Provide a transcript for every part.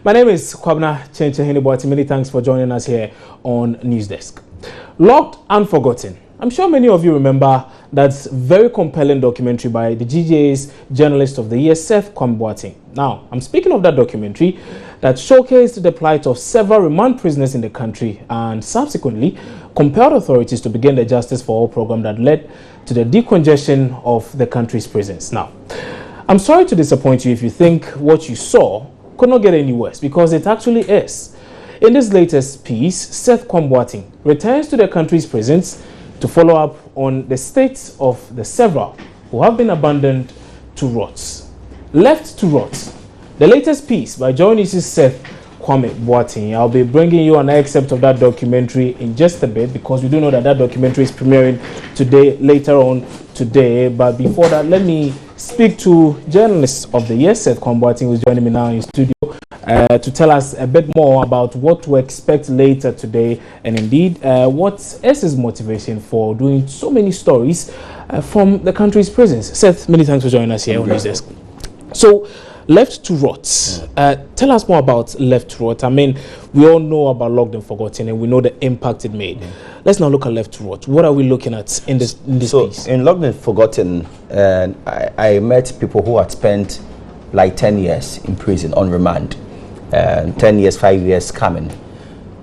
My name is Kwabna Chenchehinibuati. Many thanks for joining us here on News Desk. Locked and Forgotten. I'm sure many of you remember that very compelling documentary by the GJ's Journalist of the Year, Seth Kwamboateng. Now, I'm speaking of that documentary that showcased the plight of several remand prisoners in the country and subsequently compelled authorities to begin the Justice for All program that led to the decongestion of the country's prisons. Now, I'm sorry to disappoint you if you think what you saw could not get any worse, because it actually is. In this latest piece, Seth Kwamboateng returns to the country's prisons to follow up on the state of the several who have been abandoned to rot. Left to rot. The latest piece by journalist Seth Kwamboateng. I'll be bringing you an excerpt of that documentary in just a bit, because we do know that that documentary is premiering today, later on today. But before that, let me speak to Journalist of the Year, Seth Kwamboateng, who's joining me now in studio to tell us a bit more about what to expect later today, and indeed what is his motivation for doing so many stories from the country's prisons. Seth, many thanks for joining us here on News Desk. So, Left to Rot. Tell us more about Left to Rot. I mean, we all know about Locked and Forgotten, and we know the impact it made. Let's now look at Left to Rot. What are we looking at in this piece? In Locked and Forgotten, I met people who had spent like 10 years in prison on remand. 10 years, 5 years coming.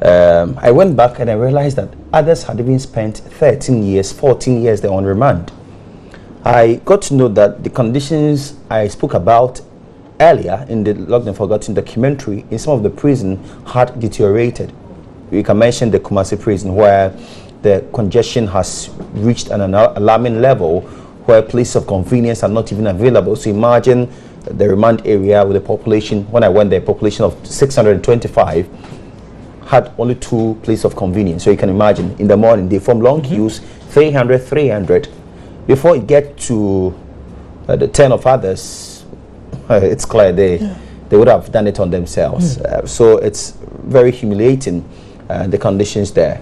I went back and I realized that others had even spent 13 years, 14 years there on remand. I got to know that the conditions I spoke about earlier in the Locked and Forgotten documentary in some of the prison had deteriorated. We can mention the Kumasi prison, where the congestion has reached an alarming level, where places of convenience are not even available. So imagine the remand area with a population, when I went there, population of 625, had only 2 places of convenience. So you can imagine, in the morning they form long queues, 300. Before you get to the 10 of others, it's clear they would have done it on themselves. So it's very humiliating, the conditions there.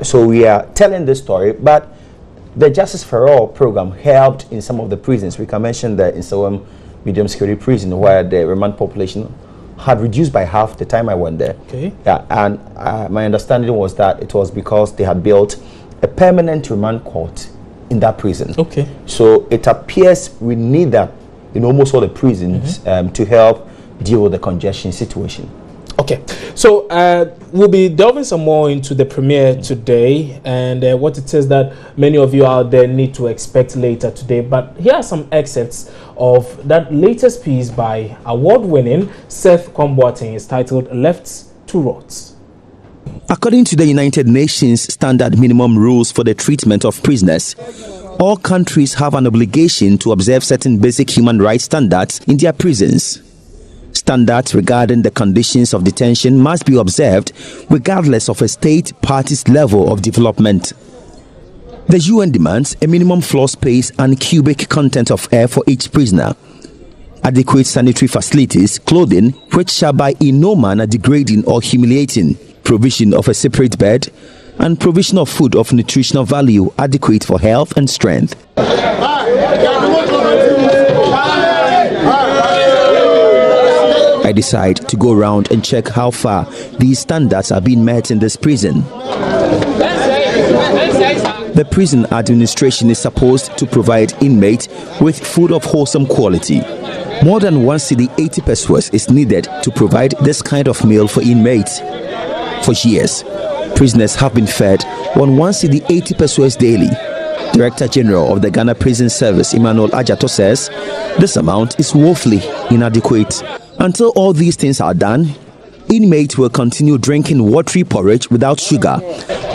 So we are telling this story, but the Justice for All program helped in some of the prisons. We can mention that in some medium security prison, where the remand population had reduced by half the time I went there. Okay. Yeah, and my understanding was that it was because they had built a permanent remand court in that prison. Okay. So it appears we need that in almost all the prisons to help deal with the congestion situation. Okay, so we'll be delving some more into the premiere today and what it is that many of you out there need to expect later today. But here are some excerpts of that latest piece by award-winning Seth Kwamboateng. It's titled Left to Rot. According to the United Nations Standard Minimum Rules for the Treatment of Prisoners, all countries have an obligation to observe certain basic human rights standards in their prisons. Standards regarding the conditions of detention must be observed regardless of a state party's level of development. The UN demands a minimum floor space and cubic content of air for each prisoner, adequate sanitary facilities, clothing which shall by in no manner degrading or humiliating, provision of a separate bed, and provision of food of nutritional value adequate for health and strength. I decide to go around and check how far these standards are being met in this prison. The prison administration is supposed to provide inmates with food of wholesome quality. More than 1 cedi 80 pesos is needed to provide this kind of meal for inmates. For years, prisoners have been fed on 1 cedi 80 pesos daily. Director General of the Ghana Prison Service, Emmanuel Ajato, says this amount is woefully inadequate. Until all these things are done, inmates will continue drinking watery porridge without sugar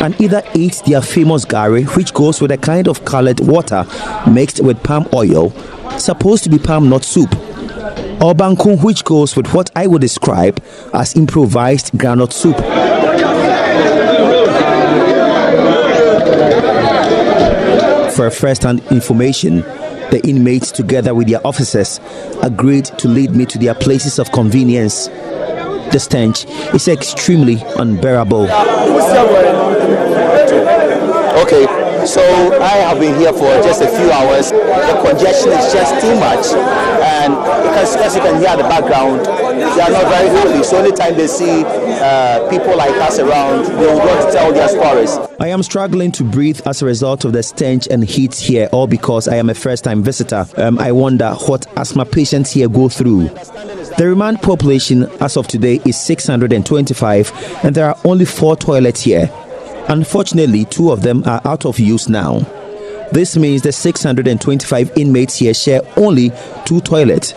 and either eat their famous gari, which goes with a kind of colored water mixed with palm oil, supposed to be palm nut soup, or bankung, which goes with what I would describe as improvised groundnut soup. For first-hand information, the inmates, together with their officers, agreed to lead me to their places of convenience. The stench is extremely unbearable. Okay, So I have been here for just a few hours. The congestion is just too much, and as you can hear in the background, they are not very happy. So anytime they see people like us around, they will want to tell their stories. I am struggling to breathe as a result of the stench and heat here, all because I am a first-time visitor. I wonder what asthma patients here go through. The remand population as of today is 625, and there are only 4 toilets here. Unfortunately, 2 of them are out of use now. This means the 625 inmates here share only 2 toilets.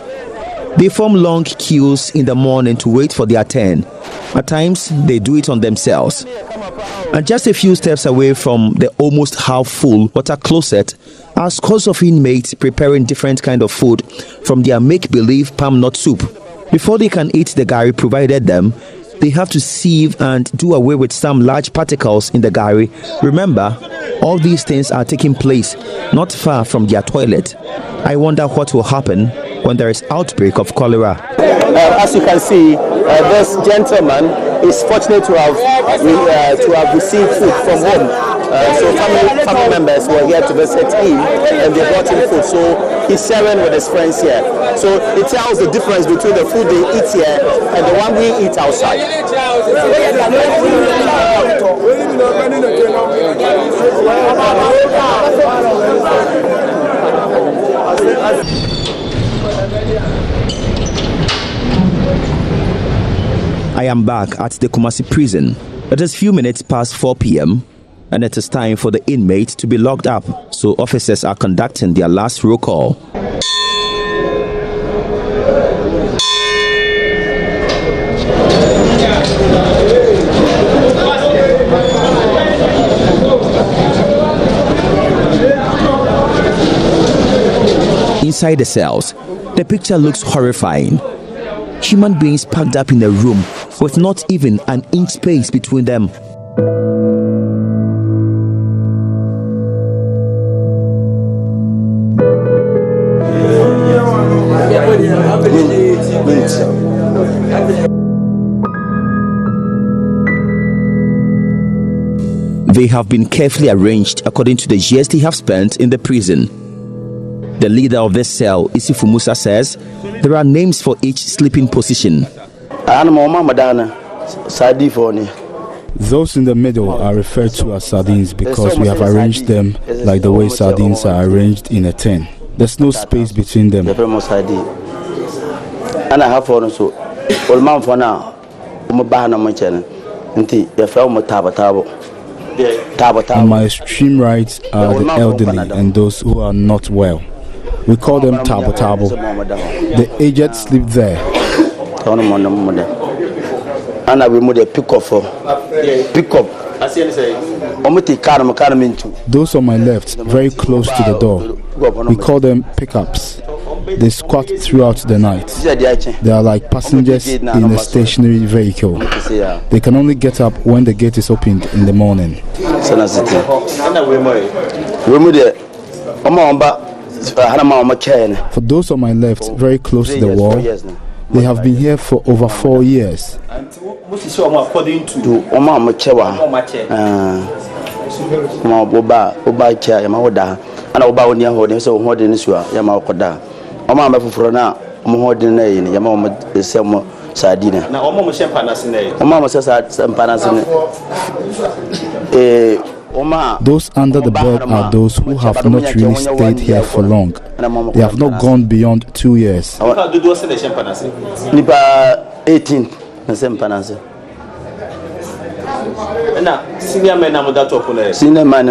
They form long queues in the morning to wait for their turn. At times, they do it on themselves. And just a few steps away from the almost half full water closet are scores of inmates preparing different kind of food from their make-believe palm nut soup. Before they can eat the gari provided them, they have to sieve and do away with some large particles in the gari. Remember, all these things are taking place not far from their toilet. I wonder what will happen when there is outbreak of cholera. As you can see, this gentleman is fortunate to have received food from home. So family members were here to visit him, and they brought him food. So he's sharing with his friends here. So it tells the difference between the food they eat here and the one we eat outside. I am back at the Kumasi prison. It is few minutes past 4 p.m. and it is time for the inmates to be locked up, so officers are conducting their last roll call. Inside the cells, the picture looks horrifying. Human beings packed up in a room with not even an inch space between them. They have been carefully arranged according to the years they have spent in the prison. The leader of this cell, Isifu Musa, says there are names for each sleeping position. Those in the middle are referred to as sardines because we have arranged them like the way sardines are arranged in a tin. There's no space between them. On my extreme right are the elderly and those who are not well. We call them tabo tabo. The aged sleep there. Those on my left, very close to the door, we call them pickups. They squat throughout the night. They are like passengers in a stationary vehicle. They can only get up when the gate is opened in the morning. For those on my left, very close to the wall, they have been here for over 4 years. Those under the bed are those who have not really stayed here for long. They have not gone beyond 2 years. 18. Senior man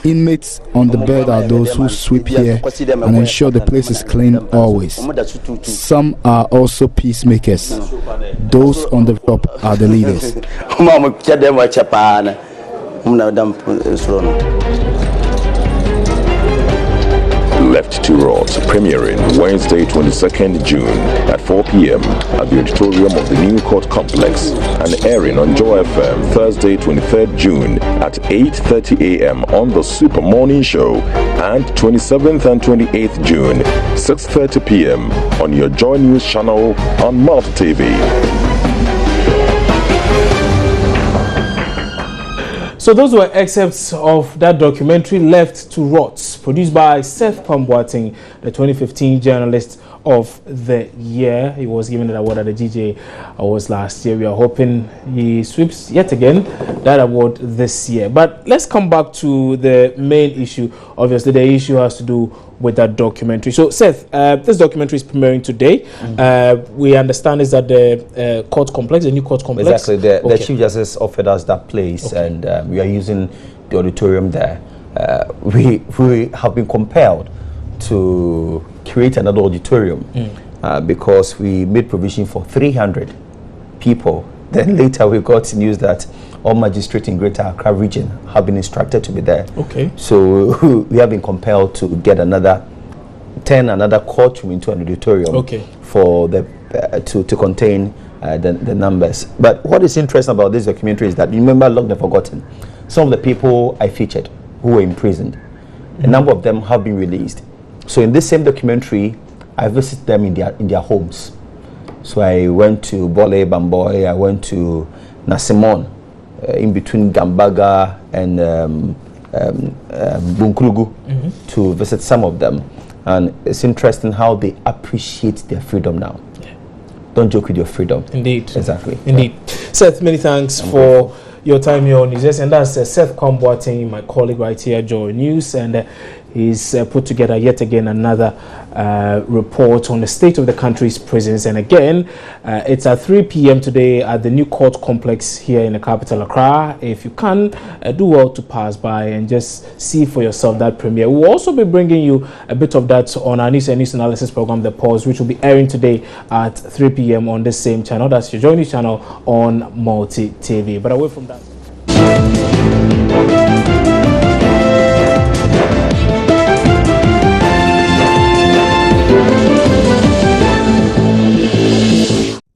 Inmates on the bed are those who sweep here and ensure the place is clean always. Some are also peacemakers. Those on the top are the leaders. Left to Rot, premiering Wednesday 22nd June at 4 p.m. at the auditorium of the New Court Complex, and airing on Joy FM Thursday 23rd June at 8:30 a.m. on the Super Morning Show, and 27th and 28th June 6:30 p.m. on your Joy News channel on Multi TV. So those were excerpts of that documentary, Left to Rot, produced by Seth Pamboateng, the 2015 Journalist of the Year. He was given the award at the GJ Awards last year. We are hoping he sweeps yet again that award this year. But let's come back to the main issue. Obviously, the issue has to do with that documentary. So, Seth, this documentary is premiering today. We understand is that the court complex, the new court complex. Exactly. The Chief Justice offered us that place, and we are using the auditorium there. We have been compelled to create another auditorium because we made provision for 300 people. Then later we got news that all magistrates in Greater Accra region have been instructed to be there. Okay. So we have been compelled to get another courtroom into an auditorium. Okay. For the to contain the numbers. But what is interesting about this documentary is that, you remember, Locked and Forgotten, some of the people I featured who were imprisoned, a number of them have been released. So in this same documentary, I visited them in their homes. So I went to Bole Bamboy, I went to Nasimon, in between Gambaga and Bunkrugu, to visit some of them. And it's interesting how they appreciate their freedom now. Yeah. Don't joke with your freedom. Indeed. Exactly. Indeed. Yeah. Seth, many thanks for your time here on News. And that's Seth Pamboateng, my colleague right here at Joy News. And he's put together yet again another report on the state of the country's prisons. And again, it's at 3 p.m. today at the new court complex here in the capital, Accra. If you can, do well to pass by and just see for yourself that premiere. We'll also be bringing you a bit of that on our news and news analysis program, The Pulse, which will be airing today at 3 p.m. on this same channel. That's your Joy News channel on Multi TV. But away from that.